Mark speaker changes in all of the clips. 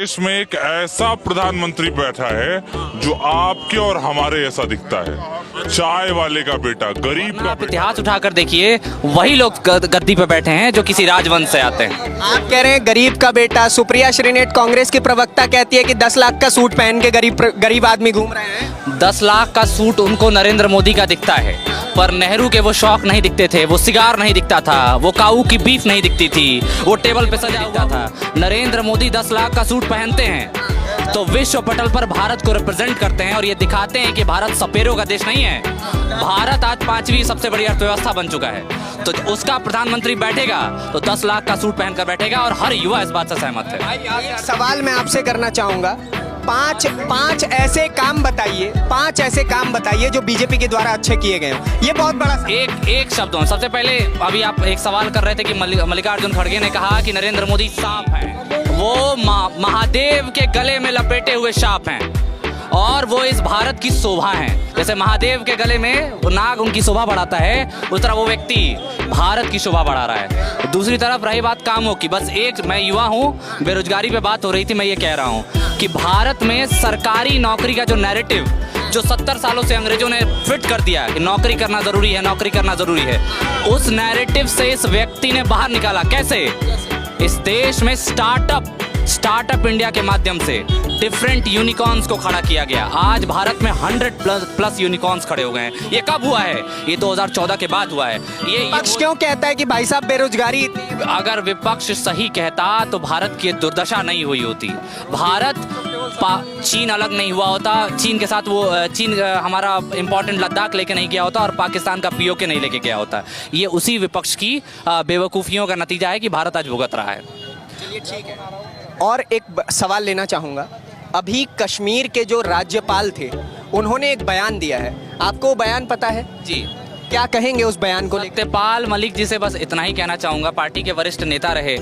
Speaker 1: देश में एक ऐसा प्रधानमंत्री बैठा है जो आपके और हमारे ऐसा दिखता है। चाय वाले का बेटा, गरीब का
Speaker 2: आप इतिहास उठाकर देखिए, वही लोग गद्दी पे बैठे हैं जो किसी राजवंश से आते हैं।
Speaker 3: आप कह रहे हैं गरीब का बेटा। सुप्रिया श्रीनेट कांग्रेस की प्रवक्ता कहती है कि 10 लाख का सूट पहन के गरीब आदमी घूम रहे हैं।
Speaker 2: 10 लाख का सूट उनको नरेंद्र मोदी का दिखता है, पर नेहरू के वो शौक नहीं दिखते थे, वो सिगार नहीं दिखता था, वो काऊ की बीफ नहीं दिखती थी, वो टेबल पे सजा दिखता था। नरेंद्र मोदी 10 लाख का सूट पहनते हैं तो विश्व पटल पर भारत को रिप्रेजेंट करते हैं और ये दिखाते हैं कि भारत सपेरों का देश नहीं है। भारत आज 5वीं सबसे बड़ी अर्थव्यवस्था बन चुका है। तो उसका प्रधानमंत्री बैठेगा तो 10 लाख का सूट पहनकर बैठेगा और हर युवा इस बात से सहमत है।
Speaker 3: एक सवाल मैं आपसे करना चाहूंगा। पांच ऐसे काम बताइए, 5 ऐसे काम बताइए जो बीजेपी के द्वारा अच्छे किए गए हो। ये बहुत बड़ा
Speaker 2: एक शब्द में सबसे पहले, अभी आप एक सवाल कर रहे थे कि मल्लिकार्जुन खड़गे ने कहा कि नरेंद्र मोदी सांप हैं। वो महादेव के गले में लपेटे हुए सांप हैं और वो इस भारत की शोभा हैं। जैसे महादेव के गले में वो नाग उनकी शोभा बढ़ाता है, उस तरह वो व्यक्ति भारत की शोभा बढ़ा रहा है। दूसरी तरफ रही बात कामों की, बस एक, मैं युवा हूँ, बेरोजगारी पे बात हो रही थी, मैं ये कह रहा हूँ कि भारत में सरकारी नौकरी का जो नैरेटिव जो 70 सालों से अंग्रेजों ने फिट कर दिया कि नौकरी करना जरूरी है, नौकरी करना जरूरी है, उस नैरेटिव से इस व्यक्ति ने बाहर निकाला। कैसे? इस देश में स्टार्टअप इंडिया के माध्यम से डिफरेंट यूनिकॉर्न्स को खड़ा किया गया। आज भारत में 100+ यूनिकॉर्न्स खड़े हो गए हैं। ये कब हुआ है? ये 2014 के बाद हुआ है। ये
Speaker 3: विपक्ष क्यों कहता है कि भाई साहब बेरोजगारी?
Speaker 2: अगर विपक्ष सही कहता तो भारत की दुर्दशा नहीं हुई होती। भारत चीन अलग नहीं हुआ होता, चीन के साथ वो चीन हमारा इंपॉर्टेंट लद्दाख लेके नहीं गया होता और पाकिस्तान का पीओके नहीं लेके गया होता। ये उसी विपक्ष की बेवकूफ़ियों का नतीजा है कि भारत आज भुगत रहा है।
Speaker 3: चलिए ठीक है। और एक सवाल लेना चाहूँगा। अभी कश्मीर के जो राज्यपाल थे उन्होंने एक बयान दिया है, आपको वो बयान पता है?
Speaker 2: जी।
Speaker 3: क्या कहेंगे उस बयान को?
Speaker 2: सत्यपाल मलिक जी से बस इतना ही कहना चाहूँगा, पार्टी के वरिष्ठ नेता रहे,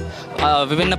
Speaker 2: विभिन्न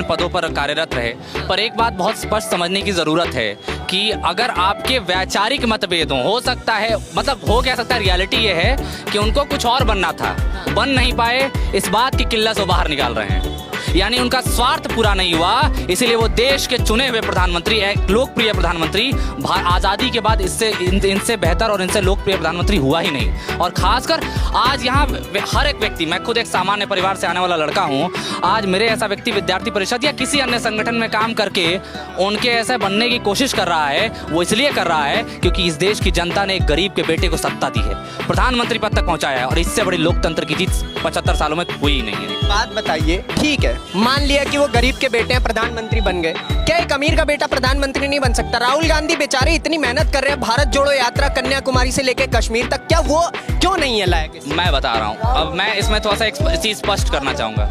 Speaker 2: पदों पर कार्यरत रहे, पर एक बात बहुत स्पष्ट समझने की ज़रूरत है कि अगर आपके वैचारिक मतभेद हो सकता है, मतलब हो क्या सकता है, रियलिटी ये है कि उनको कुछ और बनना था, बन नहीं पाए, इस बात की किल्लत वो बाहर निकाल रहे हैं। यानी उनका स्वार्थ पूरा नहीं हुआ, इसीलिए वो देश के चुने हुए प्रधानमंत्री, एक लोकप्रिय प्रधानमंत्री, आज़ादी के बाद इनसे बेहतर और इनसे लोकप्रिय प्रधानमंत्री हुआ ही नहीं। और खासकर आज यहाँ हर एक व्यक्ति, मैं खुद एक सामान्य परिवार से आने वाला लड़का हूँ, आज मेरे ऐसा व्यक्ति विद्यार्थी परिषद या किसी अन्य संगठन में काम करके उनके ऐसे बनने की कोशिश कर रहा है। वो इसलिए कर रहा है क्योंकि इस देश की जनता ने एक गरीब के बेटे को सत्ता दी है, प्रधानमंत्री पद तक पहुँचाया है, और इससे बड़ी लोकतंत्र की जीत 75 सालों में हुई नहीं है।
Speaker 3: बात बताइए, ठीक है, मान लिया कि वो गरीब के बेटे हैं, प्रधानमंत्री बन गए, क्या एक अमीर का बेटा प्रधानमंत्री नहीं बन सकता? राहुल गांधी बेचारे इतनी मेहनत कर रहे हैं, भारत जोड़ो यात्रा कन्याकुमारी से लेकर कश्मीर तक, क्या वो क्यों नहीं है लायक?
Speaker 2: मैं बता रहा हूँ। अब मैं इसमें थोड़ा सा एक चीज स्पष्ट करना चाहूँगा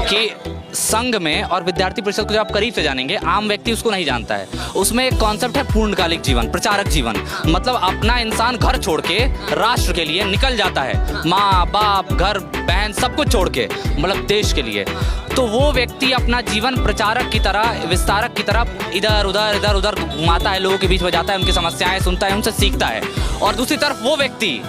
Speaker 2: कि संघ में और विद्यार्थी परिषद को जब आप करीब से जानेंगे, आम व्यक्ति उसको नहीं जानता है। उसमें एक कॉन्सेप्ट है पूर्णकालिक जीवन, प्रचारक जीवन, मतलब अपना इंसान घर छोड़ के राष्ट्र के लिए निकल जाता है, माँ बाप घर बहन सब कुछ छोड़ के, मतलब देश के लिए। तो वो व्यक्ति अपना जीवन प्रचारक की तरह, विस्तारक की तरह इधर उधर घुमाता है, लोगों के बीच में जाता है, उनकी समस्याएं सुनता है, उनसे सीखता है। और दूसरी तरफ वो व्यक्ति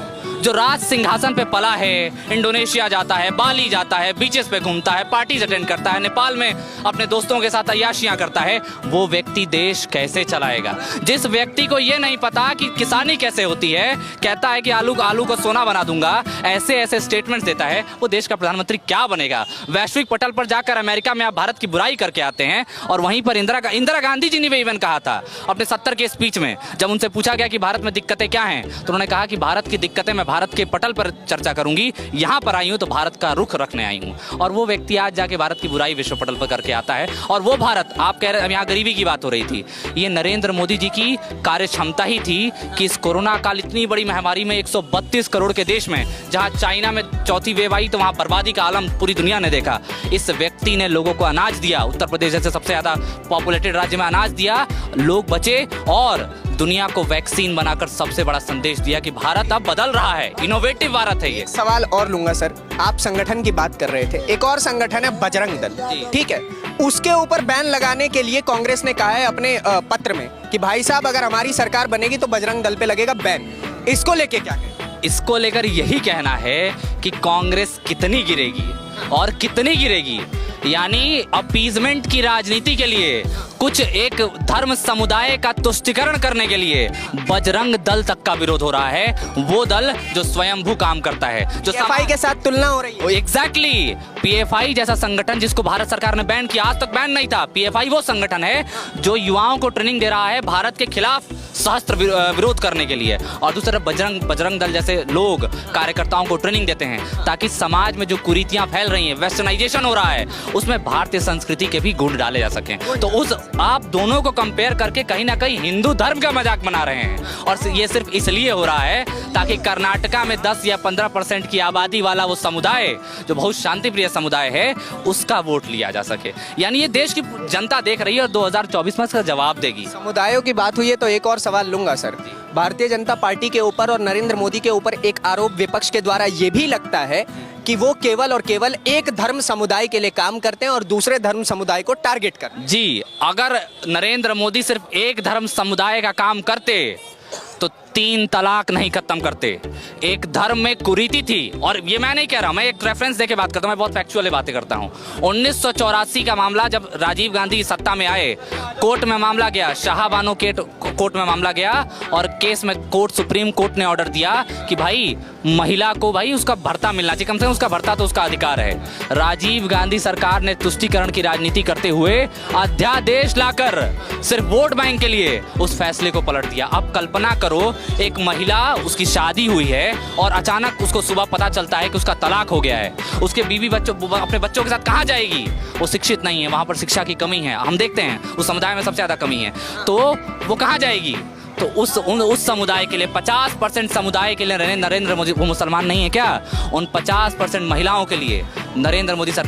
Speaker 2: जो राज सिंहासन पे पला है, इंडोनेशिया जाता है, बाली जाता है, बीचेस पे घूमता है, पार्टीज अटेंड करता है, नेपाल में अपने दोस्तों के साथ अय्याशियां करता है, वो व्यक्ति देश कैसे चलाएगा? जिस व्यक्ति को ये नहीं पता कि किसानी कैसे होती है, कहता है कि आलू को सोना बना दूंगा, ऐसे स्टेटमेंट्स देता है, वो देश का प्रधानमंत्री क्या बनेगा? वैश्विक पटल पर जाकर अमेरिका में आप भारत की बुराई करके आते हैं, और वहीं पर इंदिरा गांधी जी ने भी इवन कहा था अपने 70 के स्पीच में, जब उनसे पूछा गया कि भारत में दिक्कतें क्या हैं, तो उन्होंने कहा कि भारत की दिक्कतें मैं भारत के पटल पर चर्चा करूंगी, यहाँ पर आई हूँ तो भारत का रुख रखने आई हूँ। और वो व्यक्ति आज जाके भारत की बुराई विश्व पटल पर करके आता है। और वो भारत, आप कह रहे, यहाँ गरीबी की बात हो रही थी, ये नरेंद्र मोदी जी की कार्य क्षमता ही थी कि इस कोरोना काल, इतनी बड़ी महामारी में 132 करोड़ के देश में, जहाँ चाइना में चौथी वेव आई तो वहाँ बर्बादी का आलम पूरी दुनिया ने देखा, इस व्यक्ति ने लोगों को अनाज दिया, उत्तर प्रदेश जैसे सबसे ज्यादा पॉपुलेटेड राज्य में अनाज दिया, लोग बचे, और दुनिया को वैक्सीन बनाकर सबसे बड़ा संदेश दिया कि भारत अब बदल रहा है, इनोवेटिव भारत है ये।
Speaker 3: सवाल और लूंगा सर, आप संगठन की बात कर रहे थे, एक और संगठन है बजरंग दल, ठीक है, उसके ऊपर बैन लगाने के लिए कांग्रेस ने कहा है अपने पत्र में कि भाई साहब अगर हमारी सरकार बनेगी तो बजरंग दल पे लगेगा बैन। इसको लेके क्या कहना?
Speaker 2: इसको लेकर यही कहना है कि कांग्रेस कितनी गिरेगी और कितनी गिरेगी, यानी अपीजमेंट की राजनीति के लिए, कुछ एक धर्म समुदाय का तुष्टिकरण करने के लिए बजरंग दल तक का विरोध हो रहा है। वो दल जो स्वयंभू काम करता है, जो
Speaker 3: PFI के साथ तुलना हो रही है।
Speaker 2: एग्जैक्टली PFI जैसा संगठन जिसको भारत सरकार ने बैन किया, आज तक बैन नहीं था। PFI वो संगठन है जो युवाओं को ट्रेनिंग दे रहा है भारत के खिलाफ सहस्त्र विरोध करने के लिए, और दूसरा बजरंग दल जैसे लोग कार्यकर्ताओं को ट्रेनिंग देते हैं ताकि समाज में जो कुरीतियां फैल रही हैं, वेस्टर्नाइजेशन हो रहा है, उसमें भारतीय संस्कृति के भी गुण डाले जा सकें। तो उस आप दोनों को कंपेयर करके कहीं ना कहीं हिंदू धर्म का मजाक बना रहे हैं, और ये सिर्फ इसलिए हो रहा है ताकि कर्नाटका में 10 या 15% की आबादी वाला वो समुदाय जो बहुत शांतिप्रिय समुदाय है, उसका वोट लिया जा सके। यानी ये देश की जनता देख रही है और 2024 में इसका जवाब देगी।
Speaker 3: समुदायों की बात हुई है तो एक और सवाल लूंगा सर। भारतीय जनता पार्टी के ऊपर और नरेंद्र मोदी के ऊपर एक आरोप विपक्ष के द्वारा ये भी लगता है कि वो केवल और केवल एक धर्म समुदाय के लिए काम करते हैं और दूसरे धर्म समुदाय को टारगेट करते हैं।
Speaker 2: जी, अगर नरेंद्र मोदी सिर्फ एक धर्म समुदाय का काम करते तो 3 तलाक नहीं खत्म करते। एक धर्म में कुरीति थी, और ये मैं नहीं कह रहा, मैं एक रेफरेंस देके बात करता हूँ, मैं बहुत फैक्चुअली बातें करता हूँ। 1984 का मामला, जब राजीव गांधी सत्ता में आए, कोर्ट में मामला गया, शाहबानो कोर्ट में मामला गया, और केस में सुप्रीम कोर्ट ने ऑर्डर दिया कि भाई महिला को भाई उसका भर्ता मिलना चाहिए, कम से कम उसका भर्ता तो उसका अधिकार है। राजीव गांधी सरकार ने तुष्टीकरण की राजनीति करते हुए अध्यादेश लाकर सिर्फ वोट बैंक के लिए उस फैसले को पलट दिया। अब कल्पना करो, एक महिला, उसकी शादी हुई है और अचानक उसको सुबह पता चलता है कि उसका तलाक हो गया है, उसके बीवी बच्चों अपने बच्चों के साथ कहाँ जाएगी? वो शिक्षित नहीं है, वहाँ पर शिक्षा की कमी है, हम देखते हैं उस समुदाय में सबसे ज़्यादा कमी है, तो वो कहाँ जाएगी? तो उस समुदाय के लिए 50% समुदाय के लिए नरेंद्र मोदी, वो मुसलमान नहीं है क्या? उन 50% महिलाओं के लिए नरेंद्र मोदी सरकार